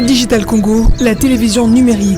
Digital Congo, la télévision numérique.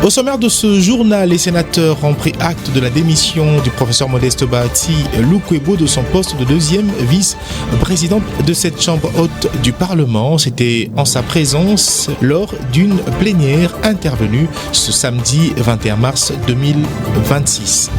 Au sommaire de ce journal, les sénateurs ont pris acte de la démission du professeur Modeste Bahati Lukwebo de son poste de deuxième vice-président de cette chambre haute du Parlement. C'était en sa présence lors d'une plénière intervenue ce samedi 21 mars 2026.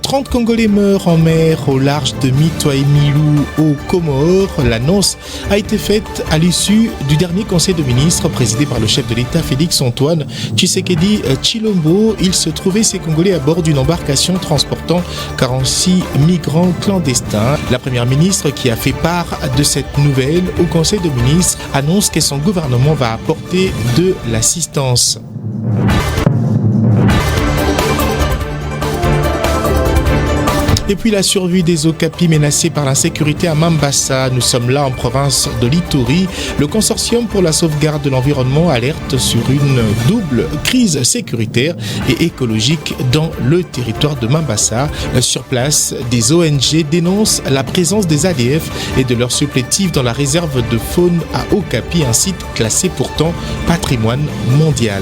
30 Congolais meurent en mer au large de Mitwa-Emilou aux Comores. L'annonce a été faite à l'issue du dernier conseil de ministres présidé par le chef de l'État Félix-Antoine Tshisekedi Tshilombo. Il se trouvait ces Congolais à bord d'une embarcation transportant 46 migrants clandestins. La première ministre, qui a fait part de cette nouvelle au conseil de ministres, annonce que son gouvernement va apporter de l'assistance. Et puis la survie des Okapi menacés par l'insécurité à Mambasa. Nous sommes là en province de l'Ituri. Le consortium pour la sauvegarde de l'environnement alerte sur une double crise sécuritaire et écologique dans le territoire de Mambasa. Sur place, des ONG dénoncent la présence des ADF et de leurs supplétifs dans la réserve de faune à Okapi, un site classé pourtant patrimoine mondial.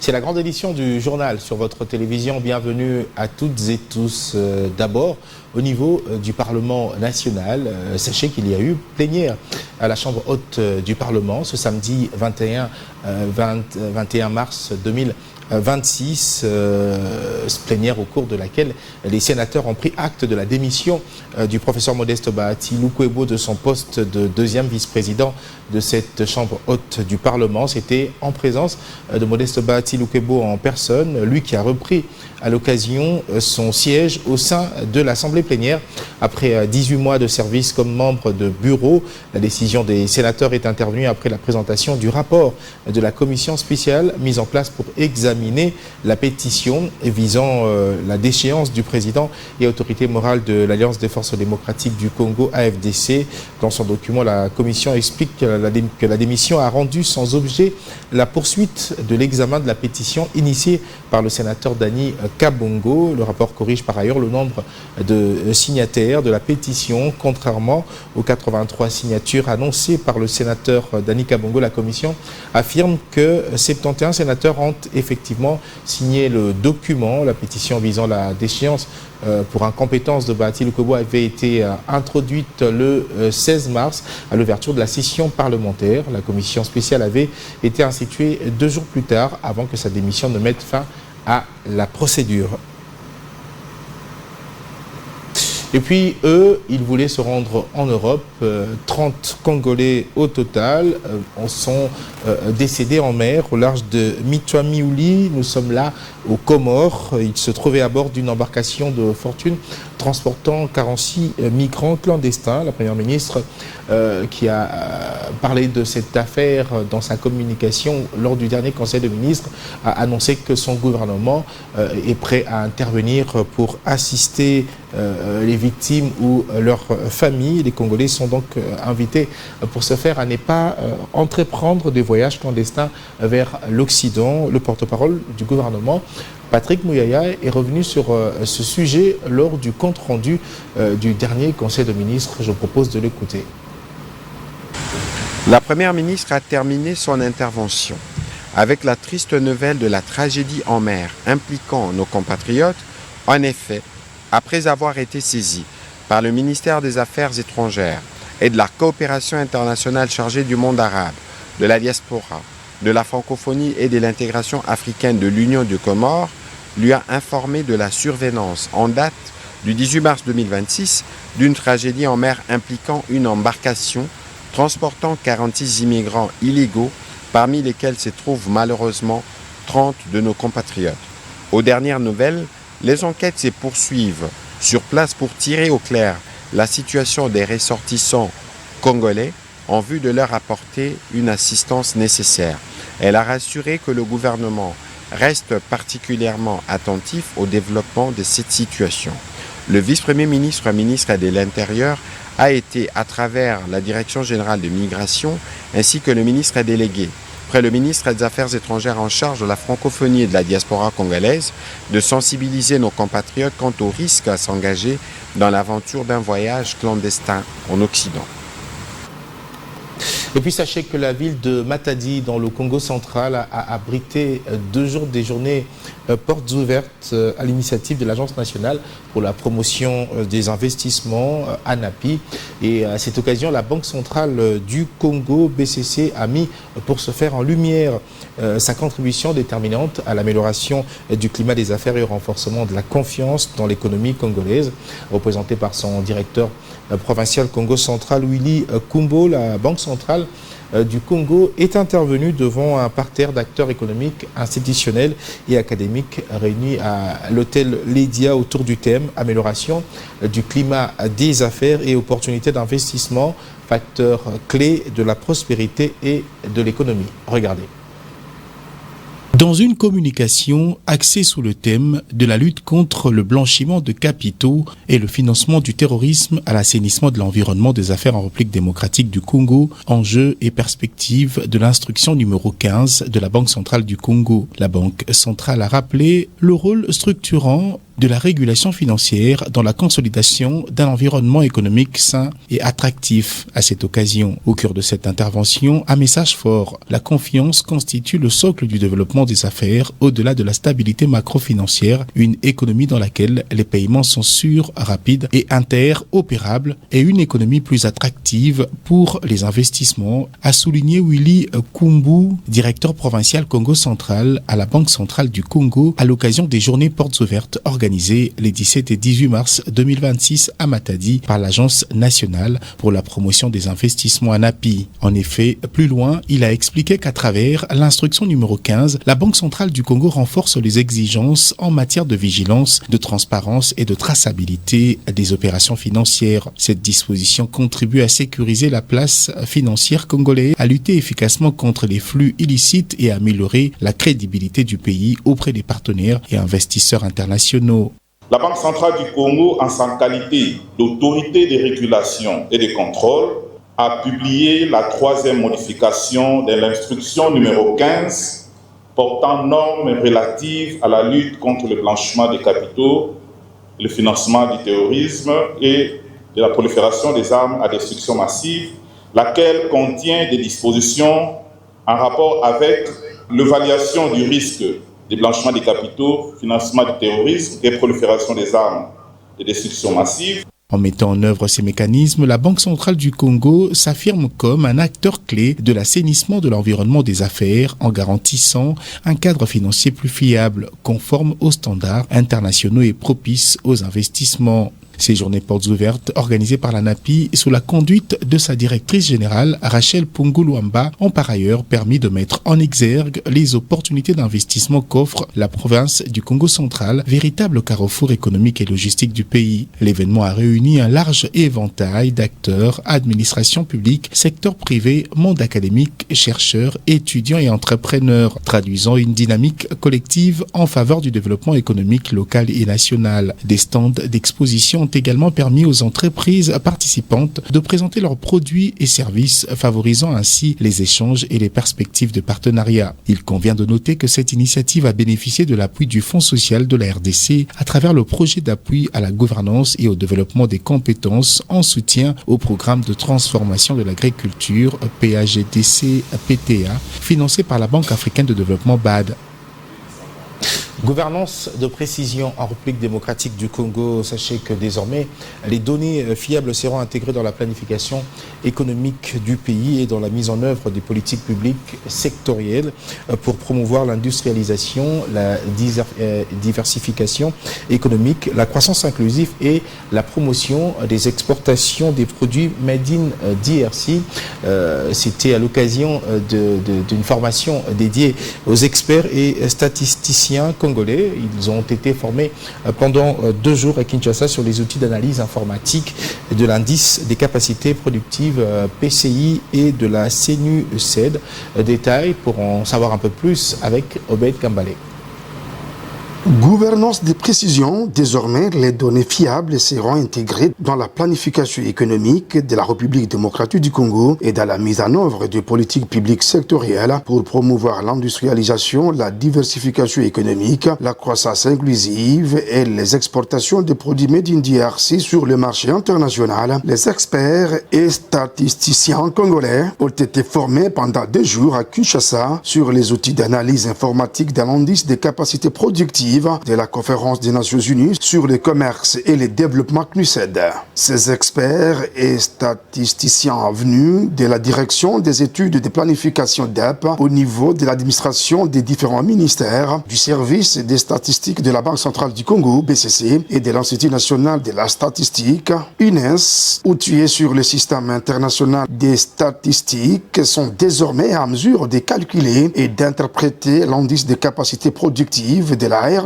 C'est la grande édition du journal sur votre télévision. Bienvenue à toutes et tous. D'abord, au niveau du Parlement national, sachez qu'il y a eu plénière à la Chambre haute du Parlement ce samedi 21 mars 2026, plénière au cours de laquelle les sénateurs ont pris acte de la démission du professeur Modeste Bahati Lukwebo de son poste de deuxième vice-président de cette chambre haute du Parlement. C'était en présence de Modeste Bahati Lukwebo en personne, lui qui a repris à l'occasion son siège au sein de l'Assemblée plénière après 18 mois de service comme membre de bureau. La décision des sénateurs est intervenue après la présentation du rapport de la commission spéciale mise en place pour examiner la pétition visant la déchéance du président et autorité morale de l'Alliance des forces démocratiques du Congo, AFDC. Dans son document, la commission explique que la démission a rendu sans objet la poursuite de l'examen de la pétition initiée par le sénateur Dani Kabongo. Le rapport corrige par ailleurs le nombre de signataires de la pétition. Contrairement aux 83 signatures annoncées par le sénateur Dani Kabongo, la commission affirme que 71 sénateurs ont effectivement signé le document. La pétition visant la déchéance pour incompétence de Bahati Lukwebo avait été introduite le 16 mars à l'ouverture de la session parlementaire. La commission spéciale avait été instituée 2 jours plus tard avant que sa démission ne mette fin à la procédure. Et puis, eux, ils voulaient se rendre en Europe. 30 Congolais au total sont décédés en mer au large de Mitwa-Emilou. Nous sommes là aux Comores. Ils se trouvaient à bord d'une embarcation de fortune transportant 46 migrants clandestins. La première ministre qui a parlé de cette affaire dans sa communication lors du dernier conseil de ministres a annoncé que son gouvernement est prêt à intervenir pour assister les victimes ou leurs familles. Les Congolais sont donc invités pour ce faire à ne pas entreprendre des voyages clandestins vers l'Occident. Le porte-parole du gouvernement Patrick Mouyaya est revenu sur ce sujet lors du compte-rendu du dernier Conseil de ministres. Je propose de l'écouter. La Première ministre a terminé son intervention avec la triste nouvelle de la tragédie en mer impliquant nos compatriotes. En effet, après avoir été saisie par le ministère des Affaires étrangères et de la coopération internationale chargée du monde arabe, de la diaspora, de la francophonie et de l'intégration africaine de l'Union du Comore, lui a informé de la survenance en date du 18 mars 2026 d'une tragédie en mer impliquant une embarcation transportant 46 immigrants illégaux, parmi lesquels se trouvent malheureusement 30 de nos compatriotes. Aux dernières nouvelles, les enquêtes se poursuivent sur place pour tirer au clair la situation des ressortissants congolais en vue de leur apporter une assistance nécessaire. Elle a rassuré que le gouvernement reste particulièrement attentif au développement de cette situation. Le vice-premier ministre, ministre de l'Intérieur, a été, à travers la Direction générale de migration, ainsi que le ministre délégué, près le ministre des Affaires étrangères en charge de la francophonie et de la diaspora congolaise, de sensibiliser nos compatriotes quant au risque à s'engager dans l'aventure d'un voyage clandestin en Occident. Et puis sachez que la ville de Matadi dans le Congo central a abrité 2 jours des journées portes ouvertes à l'initiative de l'Agence nationale pour la promotion des investissements ANAPI. Et à cette occasion, la Banque centrale du Congo, BCC, a mis pour se faire en lumière sa contribution déterminante à l'amélioration du climat des affaires et au renforcement de la confiance dans l'économie congolaise. Représenté par son directeur provincial Congo central, Willy Kumbo, la Banque centrale du Congo est intervenue devant un parterre d'acteurs économiques, institutionnels et académiques réunis à l'hôtel Lédia autour du thème « Amélioration du climat des affaires et opportunités d'investissement, facteurs clés de la prospérité et de l'économie ». Regardez. Dans une communication axée sous le thème de la lutte contre le blanchiment de capitaux et le financement du terrorisme à l'assainissement de l'environnement des affaires en République démocratique du Congo, enjeux et perspectives de l'instruction numéro 15 de la Banque centrale du Congo. La Banque centrale a rappelé le rôle structurant de la régulation financière dans la consolidation d'un environnement économique sain et attractif. À cette occasion, au cœur de cette intervention, un message fort. La confiance constitue le socle du développement des affaires au-delà de la stabilité macro-financière, une économie dans laquelle les paiements sont sûrs, rapides et interopérables et une économie plus attractive pour les investissements, a souligné Willy Kumbu, directeur provincial Congo central à la Banque centrale du Congo à l'occasion des journées portes ouvertes organisées les 17 et 18 mars 2026 à Matadi par l'Agence nationale pour la promotion des investissements ANAPI. En effet, plus loin, il a expliqué qu'à travers l'instruction numéro 15, la Banque centrale du Congo renforce les exigences en matière de vigilance, de transparence et de traçabilité des opérations financières. Cette disposition contribue à sécuriser la place financière congolaise, à lutter efficacement contre les flux illicites et à améliorer la crédibilité du pays auprès des partenaires et investisseurs internationaux. La Banque centrale du Congo, en sa qualité d'autorité de régulation et de contrôle, a publié la 3e modification de l'instruction numéro 15 portant normes relatives à la lutte contre le blanchiment des capitaux, le financement du terrorisme et de la prolifération des armes à destruction massive, laquelle contient des dispositions en rapport avec l'évaluation du risque de blanchiment des capitaux, financement du terrorisme et prolifération des armes de destruction massive. En mettant en œuvre ces mécanismes, la Banque centrale du Congo s'affirme comme un acteur clé de l'assainissement de l'environnement des affaires en garantissant un cadre financier plus fiable, conforme aux standards internationaux et propice aux investissements. Ces journées portes ouvertes, organisées par l'ANAPI sous la conduite de sa directrice générale, Rachel Punguluamba, ont par ailleurs permis de mettre en exergue les opportunités d'investissement qu'offre la province du Congo central, véritable carrefour économique et logistique du pays. L'événement a réuni un large éventail d'acteurs, administrations publiques, secteur privé, monde académique, chercheurs, étudiants et entrepreneurs, traduisant une dynamique collective en faveur du développement économique local et national. Des stands d'exposition ont également permis aux entreprises participantes de présenter leurs produits et services, favorisant ainsi les échanges et les perspectives de partenariat. Il convient de noter que cette initiative a bénéficié de l'appui du Fonds social de la RDC à travers le projet d'appui à la gouvernance et au développement des compétences en soutien au programme de transformation de l'agriculture PAGDC-PTA, financé par la Banque africaine de développement BAD. Gouvernance de précision en République démocratique du Congo. Sachez que désormais, les données fiables seront intégrées dans la planification économique du pays et dans la mise en œuvre des politiques publiques sectorielles pour promouvoir l'industrialisation, la diversification économique, la croissance inclusive et la promotion des exportations des produits Made in DRC. C'était à l'occasion d'une formation dédiée aux experts et statisticiens congolais. Ils ont été formés pendant 2 jours à Kinshasa sur les outils d'analyse informatique de l'indice des capacités productives PCI et de la CNU-CED. Détail pour en savoir un peu plus avec Obed Kambale. Gouvernance de précision, désormais les données fiables seront intégrées dans la planification économique de la République démocratique du Congo et dans la mise en œuvre de politiques publiques sectorielles pour promouvoir l'industrialisation, la diversification économique, la croissance inclusive et les exportations de produits Made in DRC sur le marché international. Les experts et statisticiens congolais ont été formés pendant 2 jours à Kinshasa sur les outils d'analyse informatique de l'indice des capacités productives de la Conférence des Nations Unies sur le commerce et le développement CNU-CED. Ces experts et statisticiens venus de la direction des études de planification DEP au niveau de l'administration des différents ministères, du service des statistiques de la Banque centrale du Congo, BCC, et de l'Institut national de la statistique, INES, outillés sur le système international des statistiques, sont désormais en mesure de calculer et d'interpréter l'indice de capacité productive de la RDC,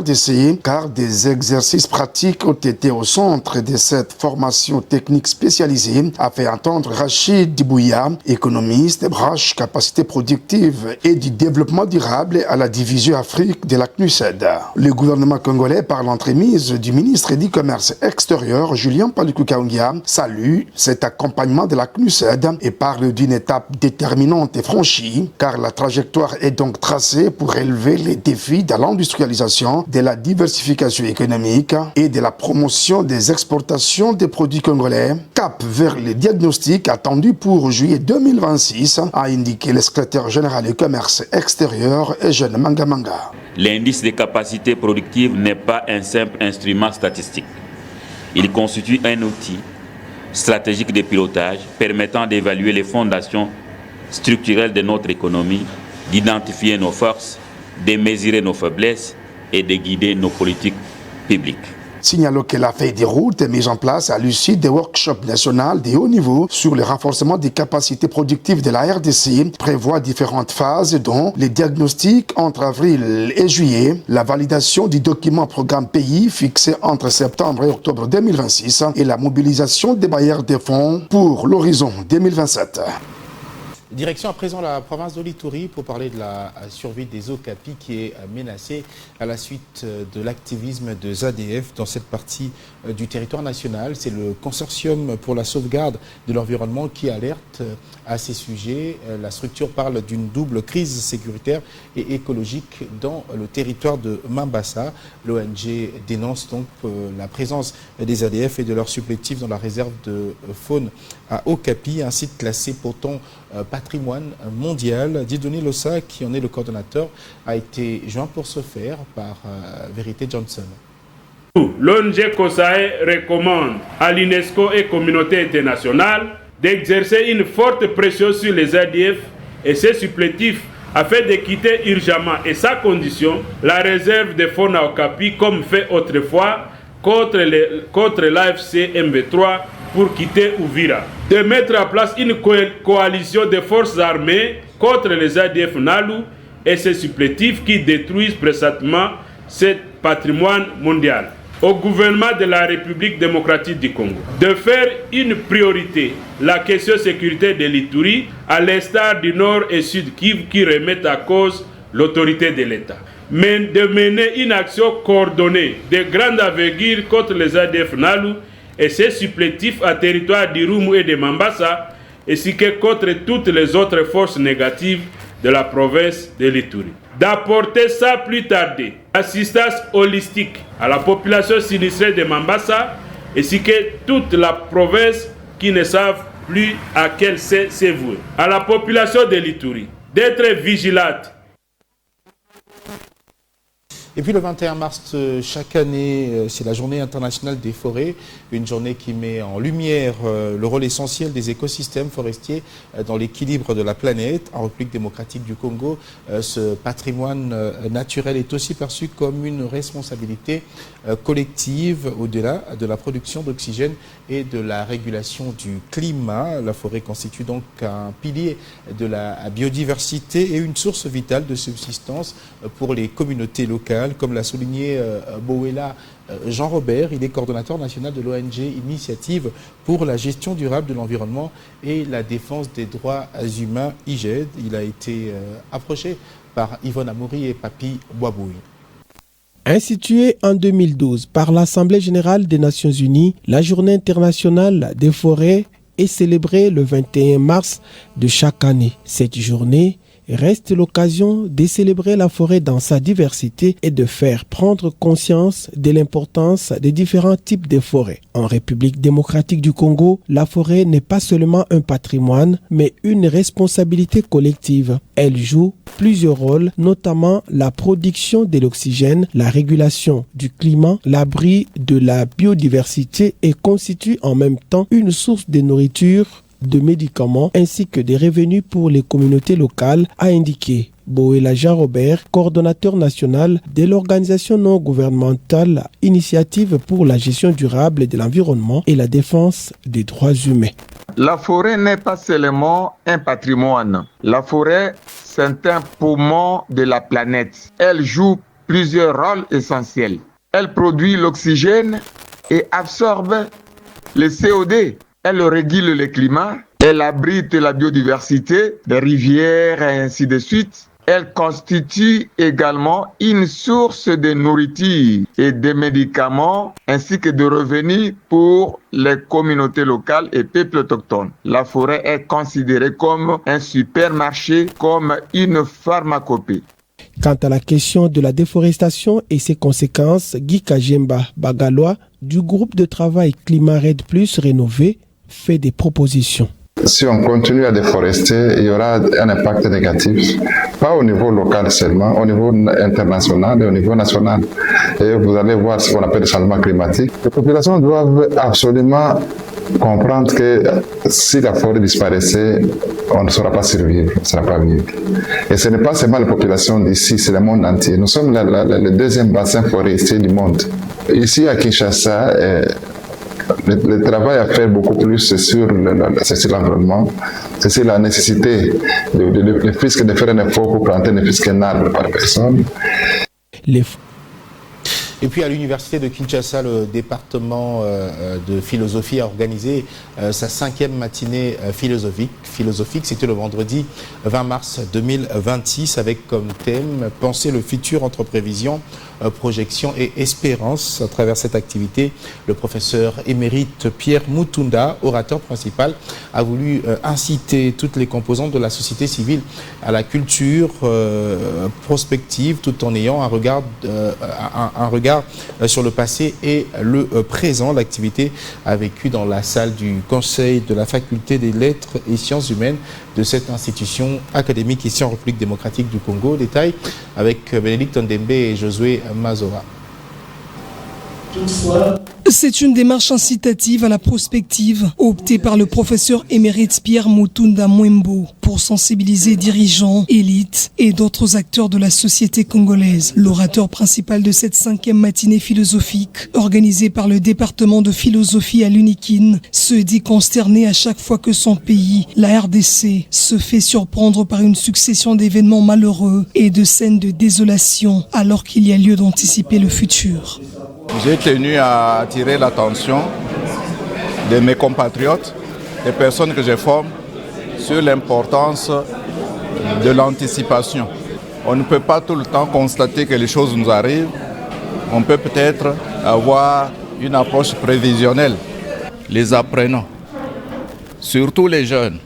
car des exercices pratiques ont été au centre de cette formation technique spécialisée, a fait entendre Rachid Dibouya, économiste, branche capacité productive et du développement durable à la division Afrique de la CNU-CED. Le gouvernement congolais, par l'entremise du ministre du Commerce extérieur, Julien Paluku Kaungia, salue cet accompagnement de la CNU-CED et parle d'une étape déterminante et franchie, car la trajectoire est donc tracée pour élever les défis de l'industrialisation, de la diversification économique et de la promotion des exportations des produits congolais, cap vers les diagnostics attendus pour juillet 2026, a indiqué le secrétaire général du commerce extérieur Eugène Mangamanga. L'indice des capacités productives n'est pas un simple instrument statistique. Il constitue un outil stratégique de pilotage permettant d'évaluer les fondations structurelles de notre économie, d'identifier nos forces, de mesurer nos faiblesses et de guider nos politiques publiques. Signalons que la feuille de route est mise en place à l'issue des workshops nationaux de haut niveau sur le renforcement des capacités productives de la RDC, prévoit différentes phases dont les diagnostics entre avril et juillet, la validation du document programme pays fixé entre septembre et octobre 2026 et la mobilisation des bailleurs de fonds pour l'horizon 2027. Direction à présent la province de l'Ituri pour parler de la survie des Okapi qui est menacée à la suite de l'activisme de ZADF dans cette partie du territoire national. C'est le consortium pour la sauvegarde de l'environnement qui alerte à ces sujets. La structure parle d'une double crise sécuritaire et écologique dans le territoire de Mambasa. L'ONG dénonce donc la présence des ZADF et de leurs supplétifs dans la réserve de faune à Okapi, un site classé pourtant patrimoine mondial. Dieudonné Lossa, qui en est le coordonnateur, a été joint pour ce faire par Vérité Johnson. L'ONG COSAE recommande à l'UNESCO et communauté internationale d'exercer une forte pression sur les ADF et ses supplétifs afin de quitter urgemment et sans condition la réserve de faune à Okapi comme fait autrefois contre l'AFC MV3 pour quitter Uvira, de mettre en place une coalition de forces armées contre les ADF Nalu et ses supplétifs qui détruisent précisément ce patrimoine mondial. Au gouvernement de la République démocratique du Congo de faire une priorité la question sécurité de l'Ituri à l'instar du Nord et Sud Kivu qui remettent à cause l'autorité de l'État. Mais de mener une action coordonnée de grande envergure contre les ADF Nalu et ses supplétifs à territoire d'Irumu et de Mambasa, ainsi que contre toutes les autres forces négatives de la province de l'Ituri. D'apporter sans plus tarder assistance holistique à la population sinistrée de Mambasa, ainsi que toute la province qui ne savent plus à quel se vouer. À la population de l'Ituri d'être vigilante. Et puis le 21 mars chaque année, c'est la journée internationale des forêts, une journée qui met en lumière le rôle essentiel des écosystèmes forestiers dans l'équilibre de la planète. En République démocratique du Congo, ce patrimoine naturel est aussi perçu comme une responsabilité collective au-delà de la production d'oxygène et de la régulation du climat. La forêt constitue donc un pilier de la biodiversité et une source vitale de subsistance pour les communautés locales. Comme l'a souligné Bowela Jean-Robert, il est coordonnateur national de l'ONG Initiative pour la gestion durable de l'environnement et la défense des droits humains, IGED. Il a été approché par Yvonne Amoury et Papi Boabouy. Instituée en 2012 par l'Assemblée générale des Nations unies, la Journée internationale des forêts est célébrée le 21 mars de chaque année. Cette journée reste l'occasion de célébrer la forêt dans sa diversité et de faire prendre conscience de l'importance des différents types de forêts. En République démocratique du Congo, la forêt n'est pas seulement un patrimoine, mais une responsabilité collective. Elle joue plusieurs rôles, notamment la production de l'oxygène, la régulation du climat, l'abri de la biodiversité et constitue en même temps une source de nourriture, de médicaments ainsi que des revenus pour les communautés locales, a indiqué Bowela Jean-Robert, coordonnateur national de l'organisation non gouvernementale Initiative pour la gestion durable de l'environnement et la défense des droits humains. La forêt n'est pas seulement un patrimoine. La forêt, c'est un poumon de la planète. Elle joue plusieurs rôles essentiels. Elle produit l'oxygène et absorbe le CO2. Elle régule le climat, elle abrite la biodiversité, des rivières et ainsi de suite. Elle constitue également une source de nourriture et de médicaments ainsi que de revenus pour les communautés locales et peuples autochtones. La forêt est considérée comme un supermarché, comme une pharmacopée. Quant à la question de la déforestation et ses conséquences, Guy Kajemba Bagalois du groupe de travail Climat Red Plus rénové fait des propositions. Si on continue à déforester, il y aura un impact négatif, pas au niveau local seulement, au niveau international et au niveau national. Et vous allez voir ce qu'on appelle le changement climatique. Les populations doivent absolument comprendre que si la forêt disparaissait, on ne saura pas survivre, on ne saura pas vivre. Et ce n'est pas seulement les populations d'ici, c'est le monde entier. Nous sommes le deuxième bassin forestier du monde. Ici à Kinshasa, le travail à faire beaucoup plus, c'est sur l'environnement, c'est sur la nécessité de faire un effort pour planter ne fût qu'un arbre par personne. Et puis à l'université de Kinshasa, le département de philosophie a organisé sa 5e matinée philosophique. C'était le vendredi 20 mars 2026 avec comme thème « Penser le futur entre prévision, projection et espérance ». À travers cette activité, le professeur émérite Pierre Mutunda, orateur principal, a voulu inciter toutes les composantes de la société civile à la culture prospective tout en ayant un regard sur le passé et le présent. L'activité a vécu dans la salle du Conseil de la Faculté des Lettres et Sciences Humaines de cette institution académique ici en République démocratique du Congo. Détail avec Bénédicte Ndembe et Josué Mazora. C'est une démarche incitative à la prospective optée par le professeur émérite Pierre Mutunda Mwembo pour sensibiliser dirigeants, élites et d'autres acteurs de la société congolaise. L'orateur principal de cette 5e matinée philosophique, organisée par le département de philosophie à l'UNIKIN, se dit consterné à chaque fois que son pays, la RDC, se fait surprendre par une succession d'événements malheureux et de scènes de désolation alors qu'il y a lieu d'anticiper le futur. J'ai tenu à attirer l'attention de mes compatriotes, des personnes que je forme, sur l'importance de l'anticipation. On ne peut pas tout le temps constater que les choses nous arrivent. On peut peut-être avoir une approche prévisionnelle, les apprenants, surtout les jeunes.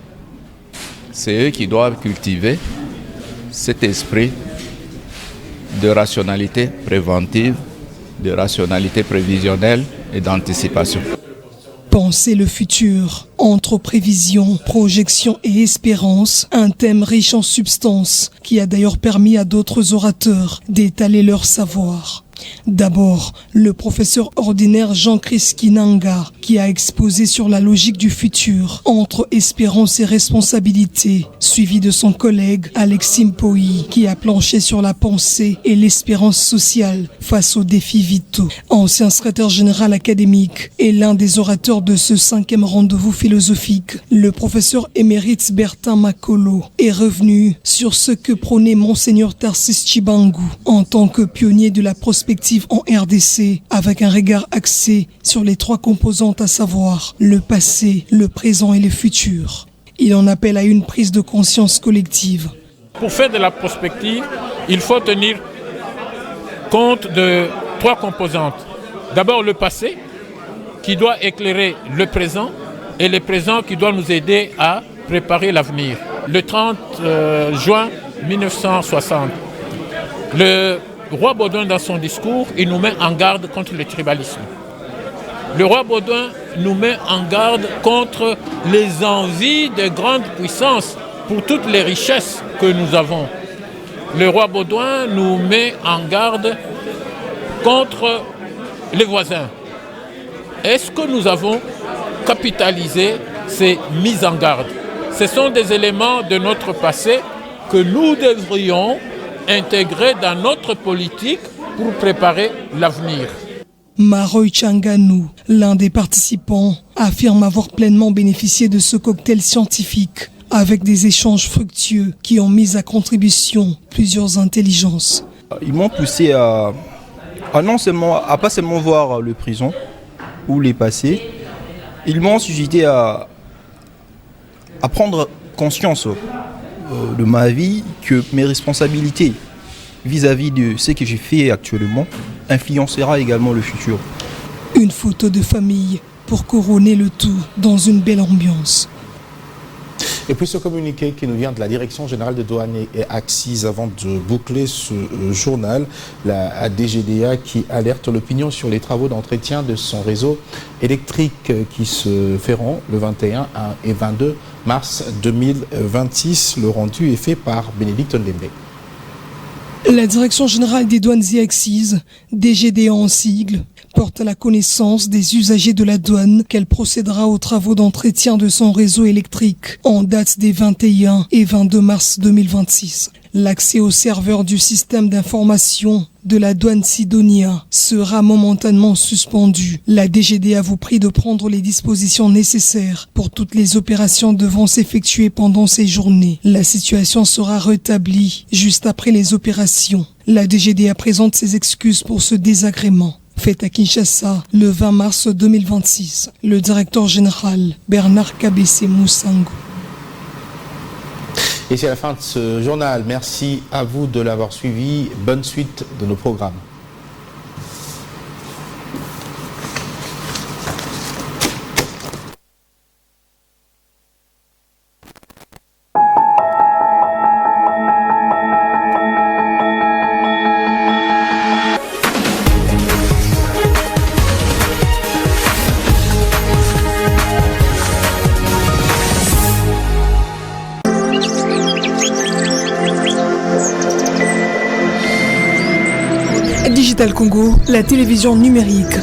C'est eux qui doivent cultiver cet esprit de rationalité préventive, de rationalité prévisionnelle et d'anticipation. Penser le futur, entre prévision, projection et espérance, un thème riche en substance qui a d'ailleurs permis à d'autres orateurs d'étaler leur savoir. D'abord, le professeur ordinaire Jean-Christ Kinanga, qui a exposé sur la logique du futur entre espérance et responsabilité, suivi de son collègue Alexis Mpoyi, qui a planché sur la pensée et l'espérance sociale face aux défis vitaux. Ancien secrétaire général académique et l'un des orateurs de ce 5e rendez-vous philosophique, le professeur émérite Bertin Makolo est revenu sur ce que prônait Monseigneur Tarcisse Tshibangou en tant que pionnier de la prospective en RDC, avec un regard axé sur les 3 composantes, à savoir le passé, le présent et le futur. Il en appelle à une prise de conscience collective. Pour faire de la prospective, il faut tenir compte de 3 composantes. D'abord le passé, qui doit éclairer le présent, et le présent qui doit nous aider à préparer l'avenir. Le 30 juin 1960, le roi Baudouin, dans son discours, il nous met en garde contre le tribalisme. Le roi Baudouin nous met en garde contre les envies de grandes puissances pour toutes les richesses que nous avons. Le roi Baudouin nous met en garde contre les voisins. Est-ce que nous avons capitalisé ces mises en garde? Ce sont des éléments de notre passé que nous devrions intégrer dans notre politique pour préparer l'avenir. Maroy Changanou, l'un des participants, affirme avoir pleinement bénéficié de ce cocktail scientifique avec des échanges fructueux qui ont mis à contribution plusieurs intelligences. Ils m'ont poussé à pas seulement voir le présent ou les passés, ils m'ont suscité à prendre conscience de ma vie, que mes responsabilités vis-à-vis de ce que j'ai fait actuellement influencera également le futur. Une photo de famille pour couronner le tout dans une belle ambiance. Et puis ce communiqué qui nous vient de la Direction générale de douane et Axis, avant de boucler ce journal, la DGDA qui alerte l'opinion sur les travaux d'entretien de son réseau électrique qui se feront le 21 et 22 mars 2026. Le rendu est fait par Bénédicte Ndembe. La Direction générale des douanes et Axis, DGDA en sigle, porte à la connaissance des usagers de la douane qu'elle procédera aux travaux d'entretien de son réseau électrique en date des 21 et 22 mars 2026. L'accès au serveur du système d'information de la douane Sidonia sera momentanément suspendu. La DGDA vous prie de prendre les dispositions nécessaires pour toutes les opérations devant s'effectuer pendant ces journées. La situation sera rétablie juste après les opérations. La DGDA présente ses excuses pour ce désagrément. Fait à Kinshasa le 20 mars 2026. Le directeur général Bernard Kabessé Moussango. Et c'est la fin de ce journal. Merci à vous de l'avoir suivi. Bonne suite de nos programmes. Digital Congo, la télévision numérique.